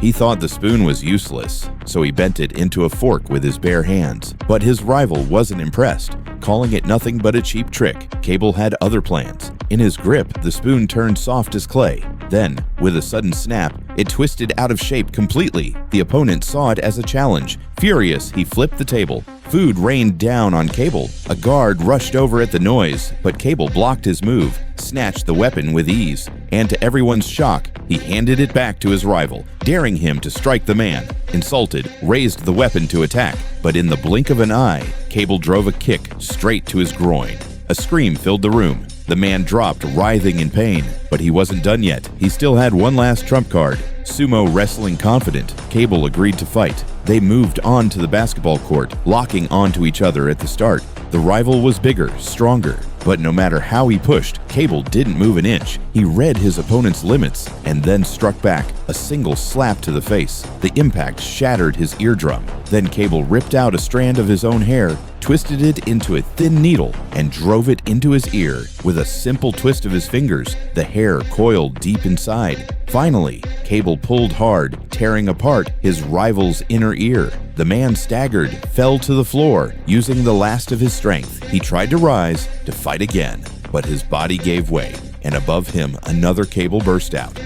He thought the spoon was useless, so he bent it into a fork with his bare hands. But his rival wasn't impressed, calling it nothing but a cheap trick. Cable had other plans. In his grip, the spoon turned soft as clay. Then, with a sudden snap, it twisted out of shape completely. The opponent saw it as a challenge. Furious, he flipped the table. Food rained down on Cable. A guard rushed over at the noise, but Cable blocked his move, snatched the weapon with ease, and to everyone's shock, he handed it back to his rival, daring him to strike the man. Insulted, raised the weapon to attack, but in the blink of an eye, Cable drove a kick straight to his groin. A scream filled the room. The man dropped, writhing in pain, but he wasn't done yet. He still had one last trump card. Sumo wrestling confident, Cable agreed to fight. They moved on to the basketball court, locking onto each other at the start. The rival was bigger, stronger, but no matter how he pushed, Cable didn't move an inch. He read his opponent's limits and then struck back, a single slap to the face. The impact shattered his eardrum. Then Cable ripped out a strand of his own hair, twisted it into a thin needle, and drove it into his ear. With a simple twist of his fingers, the hair coiled deep inside. Finally, Cable pulled hard, tearing apart his rival's inner ear. The man staggered, fell to the floor, using the last of his strength. He tried to rise, to fight again, but his body gave way, and above him another cable burst out.